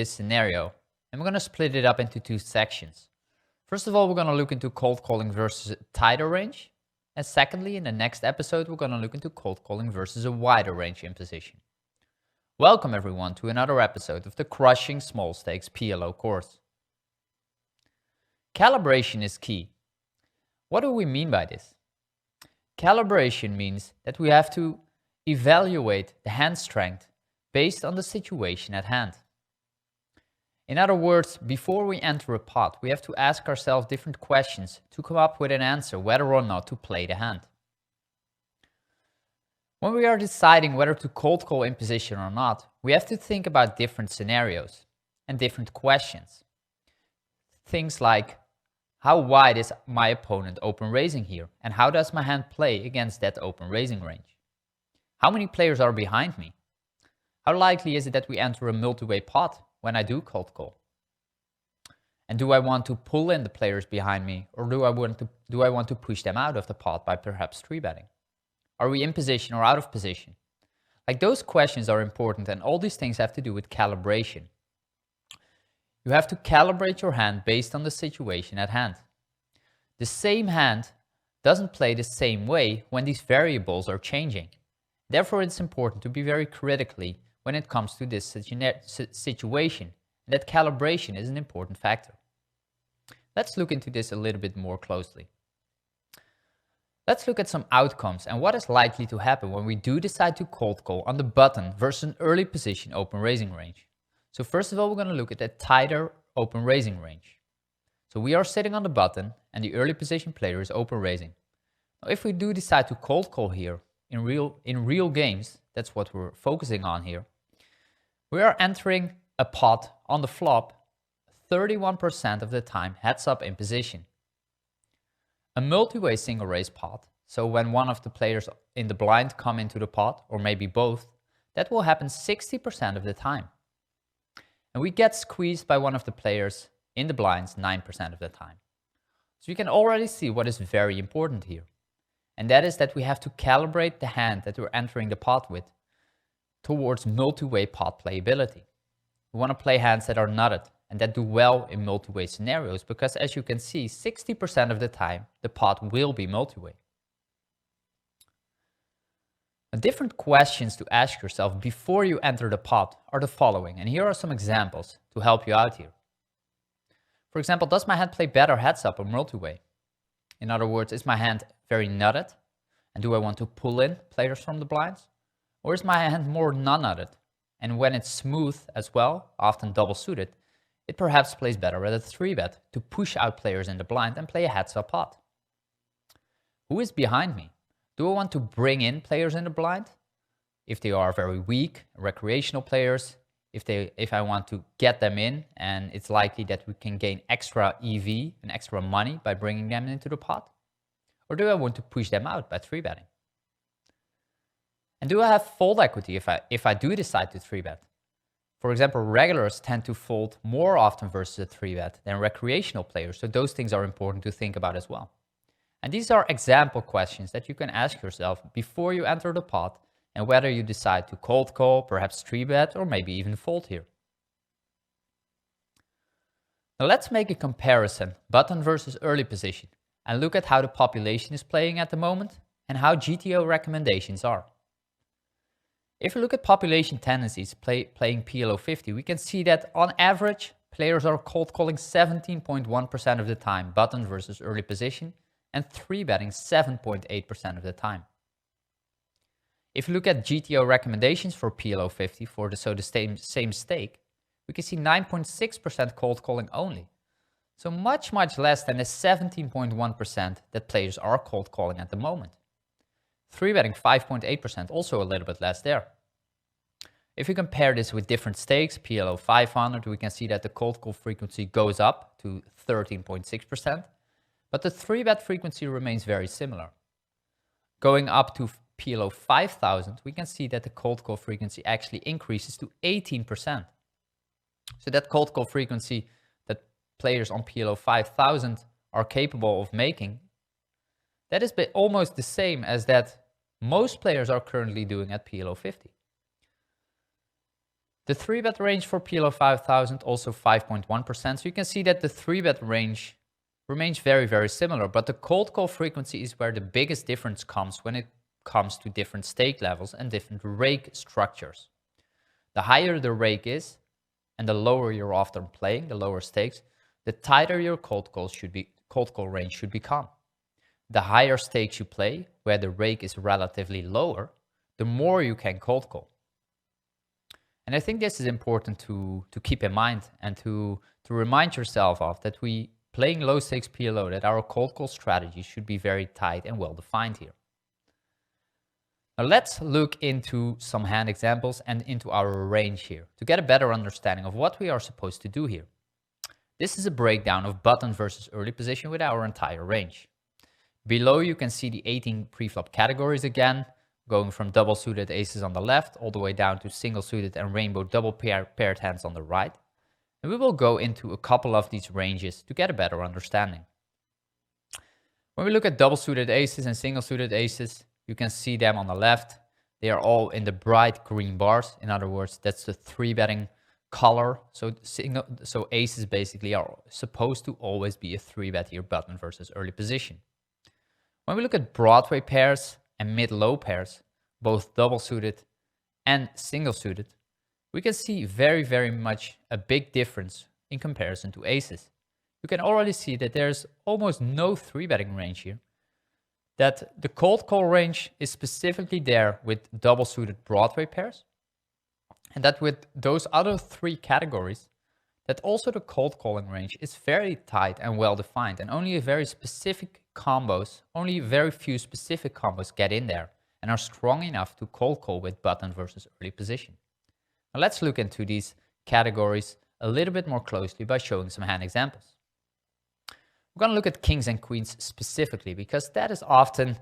this scenario, and we're going to split it up into two sections. First of all, we're going to look into cold calling versus a tighter range. And secondly, in the next episode, we're going to look into cold calling versus a wider range imposition. Welcome everyone to another episode of the crushing small stakes PLO course. Calibration is key. What do we mean by this? Calibration means that we have to evaluate the hand strength based on the situation at hand. In other words, before we enter a pot, we have to ask ourselves different questions to come up with an answer whether or not to play the hand. When we are deciding whether to cold call in position or not, we have to think about different scenarios and different questions. Things like, how wide is my opponent open raising here? And how does my hand play against that open raising range? How many players are behind me? How likely is it that we enter a multi-way pot when I do cold call? And do I want to pull in the players behind me, or do I want to push them out of the pot by perhaps 3-betting? Are we in position or out of position? Like, those questions are important, and all these things have to do with calibration. You have to calibrate your hand based on the situation at hand. The same hand doesn't play the same way when these variables are changing. Therefore, it's important to be very critically when it comes to this situation, and that calibration is an important factor. Let's look into this a little bit more closely. Let's look at some outcomes and what is likely to happen when we do decide to cold call on the button versus an early position open raising range. So first of all, we're going to look at that tighter open raising range. So we are sitting on the button and the early position player is open raising. Now, if we do decide to cold call here in real games, that's what we're focusing on here, we are entering a pot on the flop 31% of the time heads up in position. A multi-way single raise pot, so when one of the players in the blind come into the pot, or maybe both, that will happen 60% of the time. And we get squeezed by one of the players in the blinds 9% of the time. So you can already see what is very important here. And that is that we have to calibrate the hand that we're entering the pot with towards multi-way pot playability. We want to play hands that are nutted and that do well in multi-way scenarios, because as you can see, 60% of the time the pot will be multi-way. Different questions to ask yourself before you enter the pot are the following, and here are some examples to help you out here. For example, does my hand play better heads up or multi-way? In other words, is my hand very nutted? And do I want to pull in players from the blinds? Or is my hand more non-nutted? And when it's smooth as well, often double suited, it perhaps plays better at a 3-bet to push out players in the blind and play a heads up pot. Who is behind me? Do I want to bring in players in the blind? If they are very weak, recreational players, if I want to get them in and it's likely that we can gain extra EV and extra money by bringing them into the pot? Or do I want to push them out by 3-betting? And do I have fold equity if I do decide to 3-bet? For example, regulars tend to fold more often versus a 3-bet than recreational players, so those things are important to think about as well. And these are example questions that you can ask yourself before you enter the pot and whether you decide to cold call, perhaps 3-bet, or maybe even fold here. Now let's make a comparison, button versus early position, and look at how the population is playing at the moment and how GTO recommendations are. If we look at population tendencies playing PLO 50, we can see that on average, players are cold calling 17.1% of the time, button versus early position, and 3-betting 7.8% of the time. If you look at GTO recommendations for PLO 50 for the same stake, we can see 9.6% cold calling only. So much less than the 17.1% that players are cold calling at the moment. 3-betting 5.8%, also a little bit less there. If you compare this with different stakes, PLO 500, we can see that the cold call frequency goes up to 13.6%, but the 3-bet frequency remains very similar. Going up to PLO 5000, we can see that the cold call frequency actually increases to 18%. So that cold call frequency that players on PLO 5000 are capable of making, that is almost the same as that most players are currently doing at PLO 50. The 3-bet range for PLO 5000 also 5.1%. So you can see that the 3-bet range remains very, very similar, but the cold call frequency is where the biggest difference comes when it comes to different stake levels and different rake structures. The higher the rake is and the lower you're often playing, the lower stakes, the tighter your cold call range should become. The higher stakes you play, where the rake is relatively lower, the more you can cold call. And I think this is important to keep in mind and to remind yourself of, that we playing low stakes PLO, that our cold call strategy should be very tight and well defined here. Now let's look into some hand examples and into our range here to get a better understanding of what we are supposed to do here. This is a breakdown of button versus early position with our entire range. Below you can see the 18 preflop categories again, going from double suited aces on the left all the way down to single suited and rainbow double paired hands on the right. And we will go into a couple of these ranges to get a better understanding. When we look at double suited aces and single suited aces, you can see them on the left. They are all in the bright green bars. In other words, that's the 3-betting color. So aces basically are supposed to always be a 3-bet here, button versus early position. When we look at Broadway pairs and mid-low pairs, both double suited and single suited, we can see very, very much a big difference in comparison to aces. You can already see that there's almost no 3-betting range here. That the cold call range is specifically there with double suited Broadway pairs. And that with those other 3 categories, that also the cold calling range is very tight and well defined, and only a very specific combos, only very few specific combos get in there and are strong enough to cold call with button versus early position. Now let's look into these categories a little bit more closely by showing some hand examples. We're going to look at kings and queens specifically, because that is often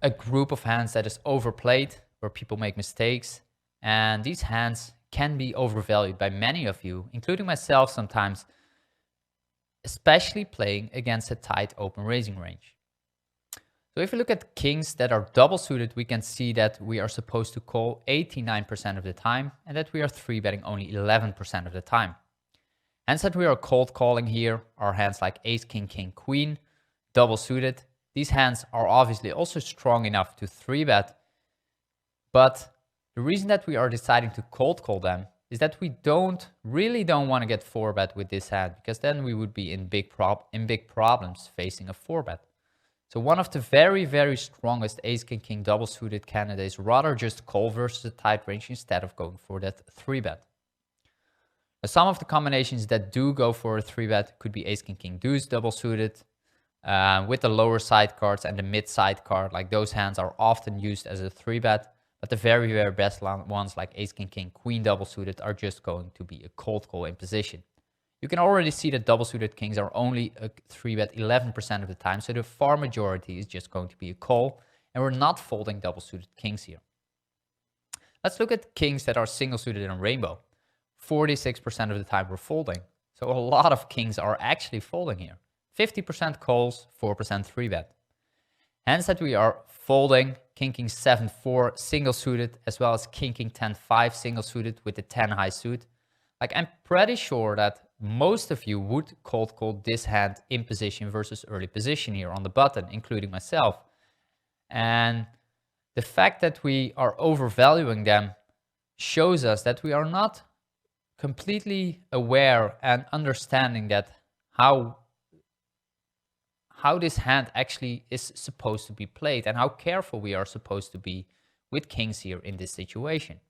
a group of hands that is overplayed, where people make mistakes, and these hands can be overvalued by many of you, including myself sometimes, especially playing against a tight open raising range. So if you look at kings that are double suited, we can see that we are supposed to call 89% of the time, and that we are 3-betting only 11% of the time. Hands that we are cold calling here are hands like ace, king, king, queen, double suited. These hands are obviously also strong enough to 3-bet, but the reason that we are deciding to cold call them is that we really don't want to get 4-bet with this hand, because then we would be in big problems facing a 4-bet. So one of the very, very strongest ace, king, king double suited candidates rather just call versus a tight range instead of going for that 3-bet. Some of the combinations that do go for a 3-bet could be ace, king, king deuce double suited with the lower side cards and the mid side card. Like those hands are often used as a 3-bet. But the very, very best ones like ace, king, king, queen double suited are just going to be a cold call in position. You can already see that double suited kings are only a 3-bet 11% of the time. So the far majority is just going to be a call. And we're not folding double suited kings here. Let's look at kings that are single suited in rainbow. 46% of the time we're folding. So a lot of kings are actually folding here. 50% calls, 4% 3-bet. Hands that we are folding, king, king, 7-4 single suited, as well as king, king, 10-5 single suited with the 10 high suit. Like I'm pretty sure that most of you would cold call this hand in position versus early position here on the button, including myself. And the fact that we are overvaluing them shows us that we are not completely aware and understanding that how this hand actually is supposed to be played and how careful we are supposed to be with kings here in this situation.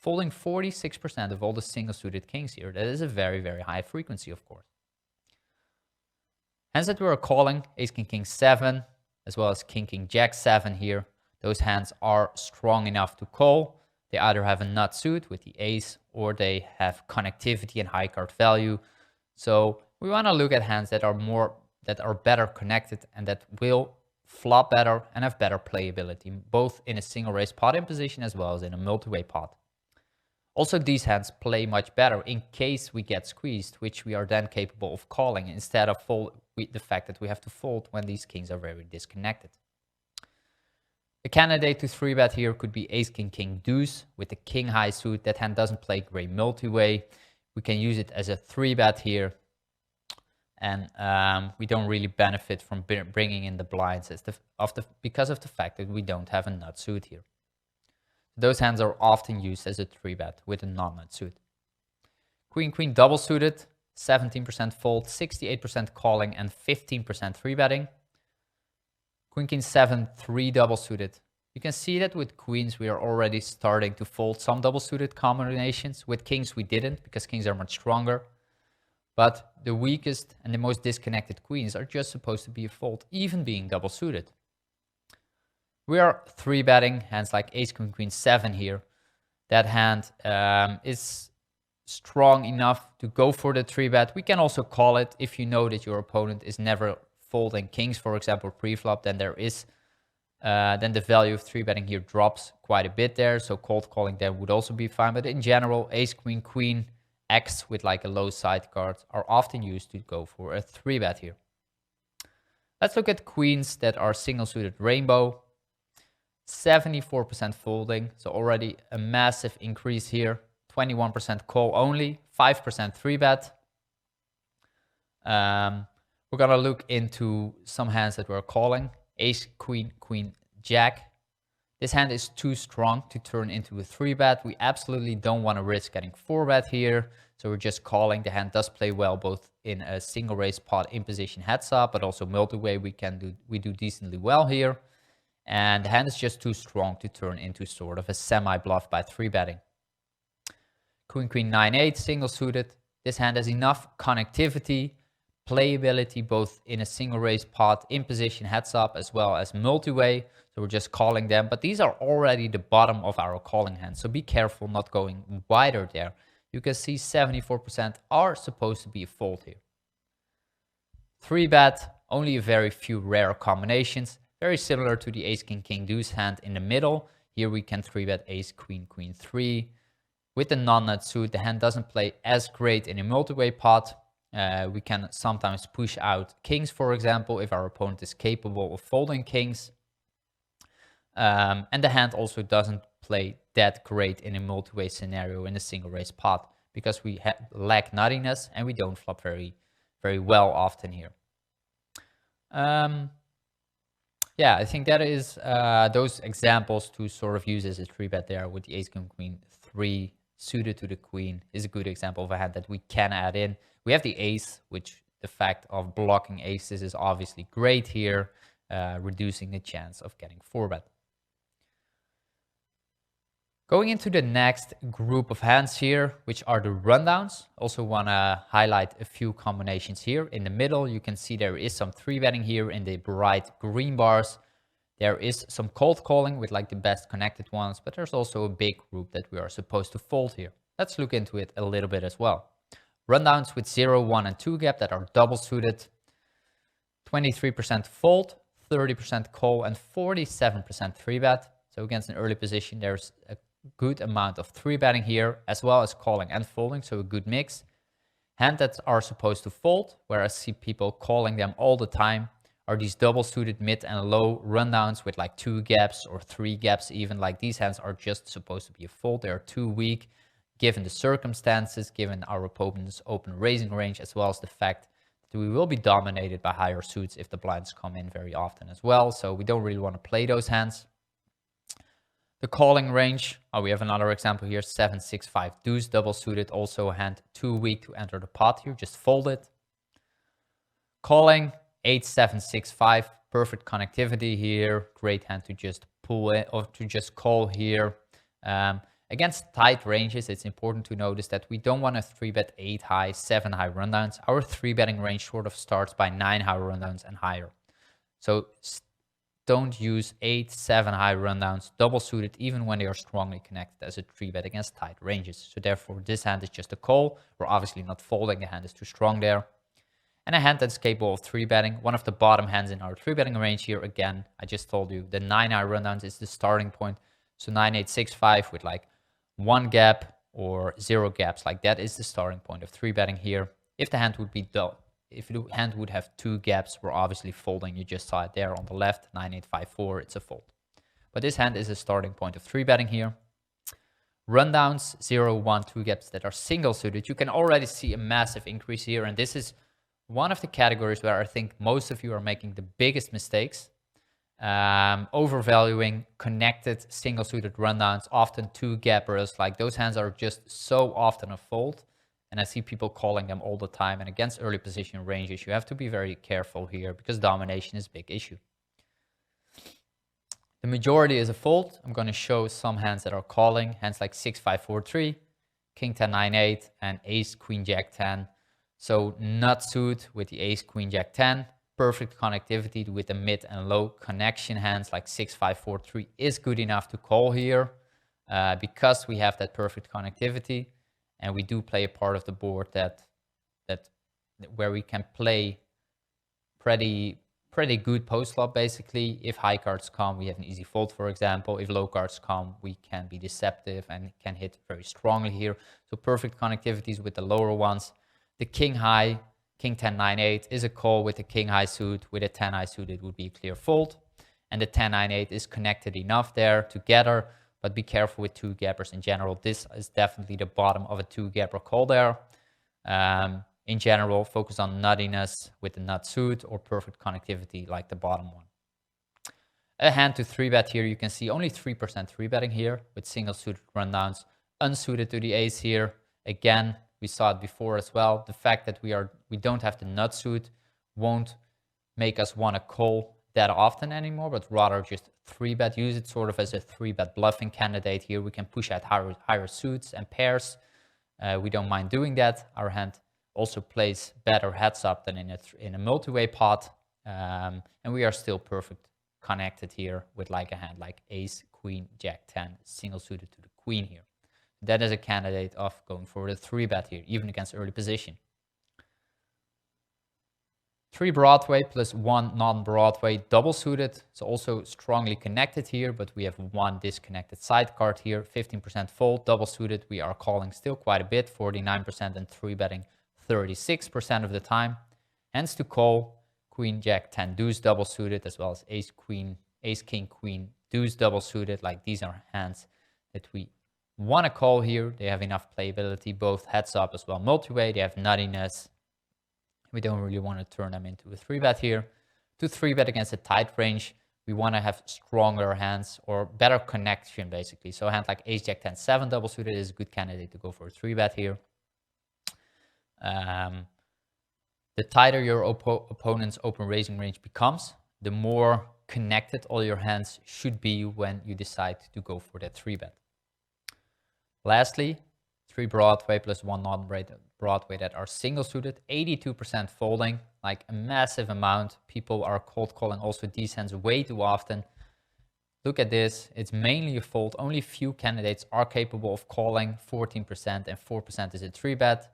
Folding 46% of all the single suited kings here, that is a very, very high frequency, of course. Hands that we are calling, ace, king, king, 7, as well as king, king, jack, 7 here, those hands are strong enough to call. They either have a nut suit with the ace, or they have connectivity and high card value. So we want to look at hands that are better connected and that will flop better and have better playability, both in a single raise pot in position as well as in a multi-way pot. Also, these hands play much better in case we get squeezed, which we are then capable of calling instead of the fact that we have to fold when these kings are very disconnected. A candidate to 3-bet here could be ace, king, king, deuce with the king high suit. That hand doesn't play great multi-way. We can use it as a 3-bet here. And we don't really benefit from bringing in the blinds because of the fact that we don't have a nut suit here. Those hands are often used as a 3-bet with a non-nut suit. Queen, queen double suited, 17% fold, 68% calling, and 15% 3-betting. Queen, king 7, 3 double suited. You can see that with queens we are already starting to fold some double suited combinations. With kings we didn't, because kings are much stronger. But the weakest and the most disconnected queens are just supposed to be a fold, even being double suited. We are 3-betting hands like ace, queen, queen 7 here. That hand is strong enough to go for the 3-bet. We can also call it if you know that your opponent is never folding kings, for example, pre-flop, then there is then the value of 3-betting here drops quite a bit there. So cold calling there would also be fine. But in general, ace, queen, queen, X with like a low side card are often used to go for a 3-bet here. Let's look at queens that are single suited rainbow. 74% folding, so already a massive increase here. 21% call only, 5% 3-bet. We're gonna look into some hands that we're calling. Ace, queen, queen, jack. This hand is too strong to turn into a 3-bet. We absolutely don't want to risk getting 4-bet here. So we're just calling. The hand does play well both in a single raise pot in position heads up, but also multi-way we do decently well here. And the hand is just too strong to turn into sort of a semi-bluff by 3-betting. Queen, queen, 9-8, single suited. This hand has enough connectivity, playability both in a single raise pot in position heads up as well as multi-way. So we're just calling them, but these are already the bottom of our calling hands. So be careful not going wider there. You can see 74% are supposed to be a fold here. 3-bet, only a very few rare combinations. Very similar to the ace, king, king, deuce hand in the middle. Here we can 3-bet ace, queen, queen, 3. With the non-nut suit, the hand doesn't play as great in a multi-way pot. We can sometimes push out kings, for example, if our opponent is capable of folding kings. And the hand also doesn't play that great in a multi-way scenario in a single raise pot because we lack nuttiness and we don't flop very, very well often here. Yeah, I think that is those examples to sort of use as a 3-bet there with the ace, king, queen, 3 suited to the queen is a good example of a hand that we can add in. We have the ace, which the fact of blocking aces is obviously great here, reducing the chance of getting 4-bet. Going into the next group of hands here, which are the rundowns. Also want to highlight a few combinations here. In the middle, you can see there is some 3-betting here in the bright green bars. There is some cold calling with like the best connected ones, but there's also a big group that we are supposed to fold here. Let's look into it a little bit as well. Rundowns with 0, 1, and 2 gap that are double suited. 23% fold, 30% call, and 47% 3-bet. So against an early position, there's a good amount of 3-betting here, as well as calling and folding, so a good mix. Hands that are supposed to fold, where I see people calling them all the time, are these double suited mid and low rundowns with like 2 gaps or 3 gaps even. Like these hands are just supposed to be a fold. They are too weak given the circumstances, given our opponent's open raising range, as well as the fact that we will be dominated by higher suits if the blinds come in very often as well. So we don't really want to play those hands. The calling range, we have another example here, 7, 6, 5 deuce double suited, also a hand too weak to enter the pot here, just fold it. Calling 8, 7, 6, 5, perfect connectivity here, great hand to just pull it or to just call here. Against tight ranges, it's important to notice that we don't want to 3-bet 8 high, 7 high rundowns. Our 3-betting range sort of starts by 9 high rundowns and higher. So don't use 8, 7 high rundowns, double suited, even when they are strongly connected as a 3-bet against tight ranges. So therefore, this hand is just a call. We're obviously not folding, the hand is too strong there. And a hand that's capable of 3-betting. One of the bottom hands in our 3-betting range here, again, I just told you, the 9 high rundowns is the starting point. So 9, 8, 6, 5 with like 1 gap or 0 gaps, like that is the starting point of 3-betting here. If the hand would be dull, if the hand would have 2 gaps, we're obviously folding. You just saw it there on the left, 9, 8, 5, 4, it's a fold. But this hand is a starting point of 3-betting here. Rundowns, 0, 1, 2 gaps that are single suited. You can already see a massive increase here. And this is one of the categories where I think most of you are making the biggest mistakes. Overvaluing connected single suited rundowns, often 2 gappers. Like those hands are just so often a fold. And I see people calling them all the time. And against early position ranges, you have to be very careful here because domination is a big issue. The majority is a fold. I'm going to show some hands that are calling. Hands like 6, 5, 4, 3, King 10, 9, 8, and Ace, Queen, Jack 10. So nut suit with the Ace, Queen, Jack 10. Perfect connectivity with the mid and low connection hands like 6, 5, 4, 3 is good enough to call here because we have that perfect connectivity. And we do play a part of the board where we can play pretty good post flop basically. If high cards come, we have an easy fold, for example. If low cards come, we can be deceptive and can hit very strongly here. So perfect connectivities with the lower ones. The king high, King 10, 9, 8 is a call with the king high suit. With a 10 high suit, it would be a clear fold. And the 10, 9, 8 is connected enough there together, but be careful with 2 gappers in general. This is definitely the bottom of a 2 gapper call there. In general, focus on nuttiness with the nut suit or perfect connectivity like the bottom one. A hand to 3-bet here. You can see only 3% 3-betting here with single suited rundowns. Unsuited to the ace here. Again, we saw it before as well. The fact that we don't have the nut suit won't make us want to call that often anymore, but rather just 3-bet. Use it sort of as a 3-bet bluffing candidate here. We can push out higher suits and pairs. We don't mind doing that. Our hand also plays better heads up than in a multi-way pot. And we are still perfect connected here with like a hand like Ace, Queen, Jack 10, single suited to the Queen here. That is a candidate of going for the 3-bet here, even against early position. 3 Broadway plus 1 non-Broadway double suited. It's also strongly connected here, but we have 1 disconnected side card here. 15% fold, double suited. We are calling still quite a bit, 49%, and 3-betting 36% of the time. Hands to call, Queen, Jack, 10 deuce double suited, as well as Ace, Queen, Ace, King, Queen, deuce double suited. Like these are hands that we want to call here. They have enough playability, both heads up as well multi-way. They have nuttiness. We don't really want to turn them into a 3-bet here. To 3-bet against a tight range, we want to have stronger hands or better connection basically. So a hand like Ace, Jack, 10, 7 double suited is a good candidate to go for a 3-bet here. The tighter your opponent's open raising range becomes, the more connected all your hands should be when you decide to go for that 3-bet. Lastly, 3 Broadway plus 1 non-Broadway that are single suited, 82% folding, like a massive amount. People are cold calling also these hands way too often. Look at this, it's mainly a fold. Only few candidates are capable of calling, 14%, and 4% is a 3-bet.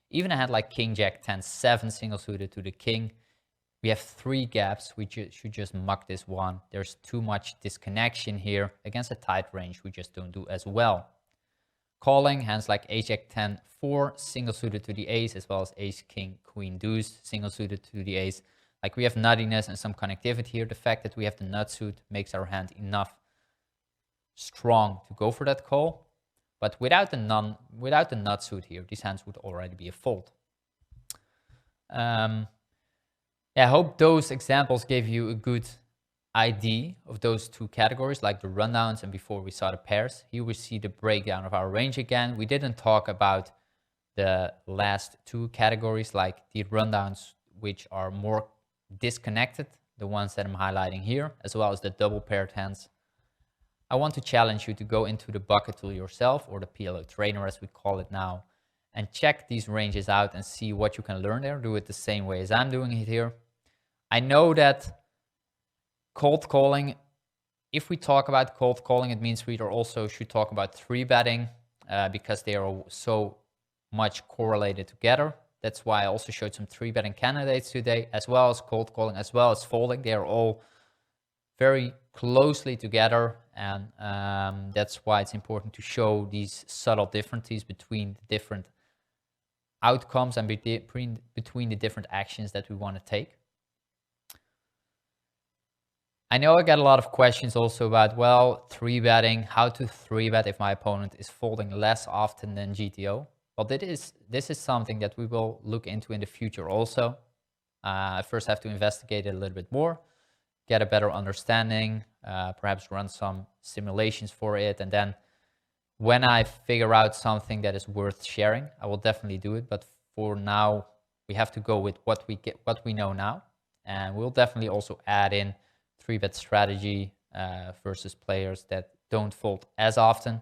Even a hand like King, Jack, 10, 7 single suited to the King. We have 3 gaps. We should just muck this one. There's too much disconnection here. Against a tight range, we just don't do as well. Calling, hands like Ace, Jack, 10, 4 single suited to the Ace, as well as Ace, King, Queen, deuce single suited to the Ace. Like we have nuttiness and some connectivity here. The fact that we have the nut suit makes our hand enough strong to go for that call. But without the nut suit here, these hands would already be a fold. Yeah, I hope those examples gave you a good idea of those 2 categories, like the rundowns and before we saw the pairs. Here we see the breakdown of our range again. We didn't talk about the last 2 categories, like the rundowns, which are more disconnected, the ones that I'm highlighting here, as well as the double paired hands. I want to challenge you to go into the bucket tool yourself, or the PLO trainer as we call it now, and check these ranges out and see what you can learn there. Do it the same way as I'm doing it here. I know that cold calling, if we talk about cold calling, it means we also should talk about 3-betting because they are so much correlated together. That's why I also showed some 3-betting candidates today, as well as cold calling, as well as folding. They are all very closely together, and that's why it's important to show these subtle differences between the different outcomes and between the different actions that we want to take. I know I get a lot of questions also about, well, 3-betting, how to 3-bet if my opponent is folding less often than GTO. Well, this is something that we will look into in the future also. I first have to investigate it a little bit more, get a better understanding, perhaps run some simulations for it, and then when I figure out something that is worth sharing, I will definitely do it. But for now, we have to go with what we know now, and we'll definitely also add in 3-bet strategy versus players that don't fold as often.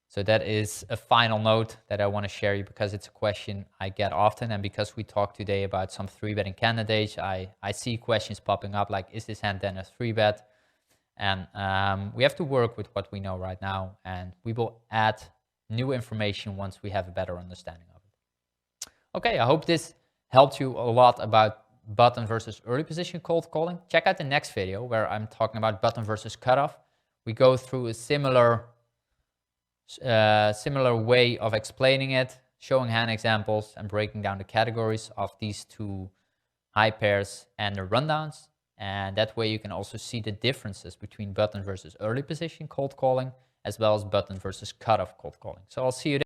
So that is a final note that I want to share you, because it's a question I get often, and because we talked today about some 3-betting candidates, I see questions popping up like, is this hand then a 3-bet? And we have to work with what we know right now, and we will add new information once we have a better understanding of it. Okay, I hope this helped you a lot about button versus early position cold calling. Check out the next video where I'm talking about button versus cutoff. We go through a similar way of explaining it, showing hand examples and breaking down the categories of these two high pairs and the rundowns. And that way you can also see the differences between button versus early position cold calling, as well as button versus cutoff cold calling. So I'll see you there.